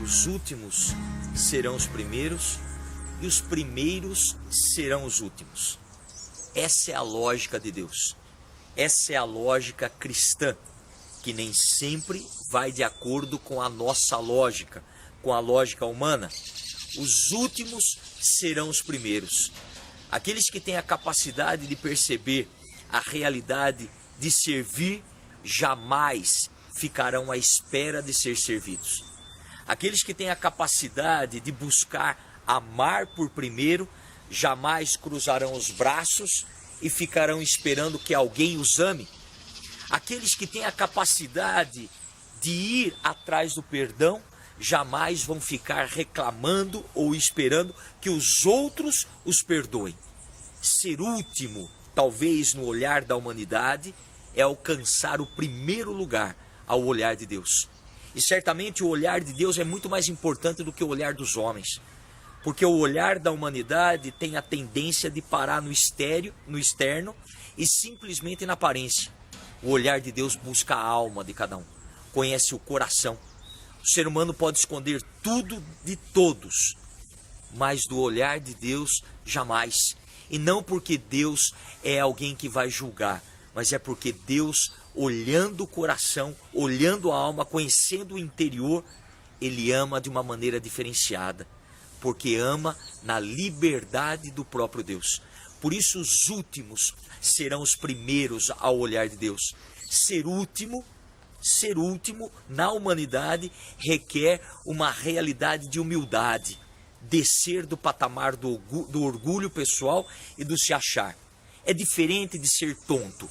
os últimos serão os primeiros e os primeiros serão os últimos. Essa é a lógica de Deus. Essa é a lógica cristã, que nem sempre vai de acordo com a nossa lógica, com a lógica humana. Os últimos serão os primeiros. Aqueles que têm a capacidade de perceber a realidade de servir, jamais ficarão à espera de ser servidos. Aqueles que têm a capacidade de buscar amar por primeiro, jamais cruzarão os braços e ficarão esperando que alguém os ame. Aqueles que têm a capacidade de ir atrás do perdão, jamais vão ficar reclamando ou esperando que os outros os perdoem. Ser último, talvez no olhar da humanidade, é alcançar o primeiro lugar ao olhar de Deus. E certamente o olhar de Deus é muito mais importante do que o olhar dos homens. Porque o olhar da humanidade tem a tendência de parar no externo e simplesmente na aparência. O olhar de Deus busca a alma de cada um, conhece o coração. O ser humano pode esconder tudo de todos, mas do olhar de Deus, jamais. E não porque Deus é alguém que vai julgar, mas é porque Deus, olhando o coração, olhando a alma, conhecendo o interior, Ele ama de uma maneira diferenciada. Porque ama na liberdade do próprio Deus. Por isso os últimos serão os primeiros ao olhar de Deus. Ser último na humanidade requer uma realidade de humildade. Descer do patamar do orgulho pessoal e do se achar. É diferente de ser tonto.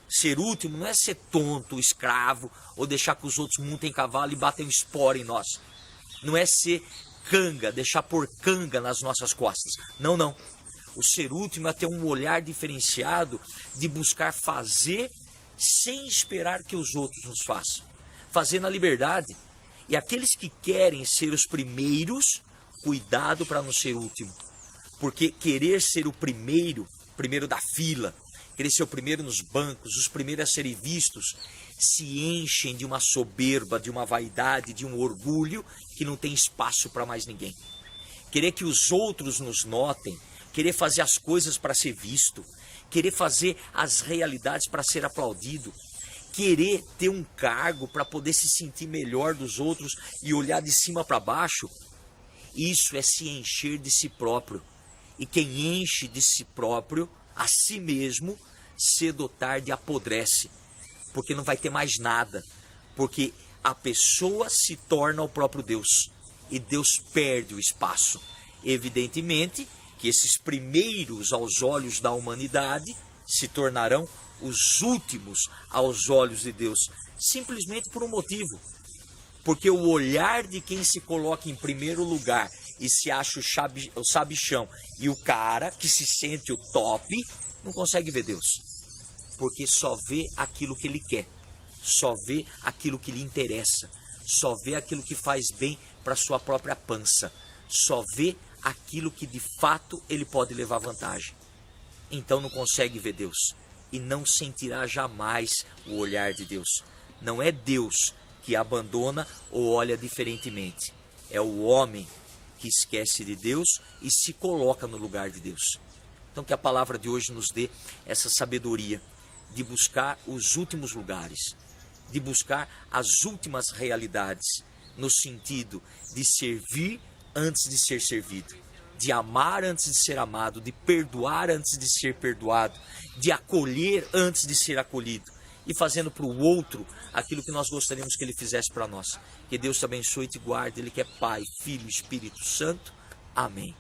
Ser último não é ser tonto, escravo, ou deixar que os outros montem cavalo e batem espora em nós. Não é ser canga, deixar por canga nas nossas costas. Não, não. O ser último é ter um olhar diferenciado de buscar fazer sem esperar que os outros nos façam. Fazer na liberdade. E aqueles que querem ser os primeiros, cuidado para não ser último. Porque querer ser o primeiro da fila, querer ser o primeiro nos bancos, os primeiros a serem vistos, se enchem de uma soberba, de uma vaidade, de um orgulho que não tem espaço para mais ninguém. Querer que os outros nos notem, querer fazer as coisas para ser visto, querer fazer as realidades para ser aplaudido, querer ter um cargo para poder se sentir melhor dos outros e olhar de cima para baixo, isso é se encher de si próprio. E quem enche de si próprio, a si mesmo, cedo ou tarde apodrece. Porque não vai ter mais nada, porque a pessoa se torna o próprio Deus, e Deus perde o espaço. Evidentemente que esses primeiros aos olhos da humanidade se tornarão os últimos aos olhos de Deus, simplesmente por um motivo. Porque o olhar de quem se coloca em primeiro lugar e se acha o sabichão e o cara que se sente o top, não consegue ver Deus. Porque só vê aquilo que ele quer, só vê aquilo que lhe interessa, só vê aquilo que faz bem para sua própria pança, só vê aquilo que de fato ele pode levar vantagem. Então não consegue ver Deus e não sentirá jamais o olhar de Deus. Não é Deus que abandona ou olha diferentemente, é o homem que esquece de Deus e se coloca no lugar de Deus. Então que a palavra de hoje nos dê essa sabedoria de buscar os últimos lugares, de buscar as últimas realidades, no sentido de servir antes de ser servido, de amar antes de ser amado, de perdoar antes de ser perdoado, de acolher antes de ser acolhido, e fazendo para o outro aquilo que nós gostaríamos que ele fizesse para nós. Que Deus te abençoe e te guarde, Ele que é Pai, Filho e Espírito Santo. Amém.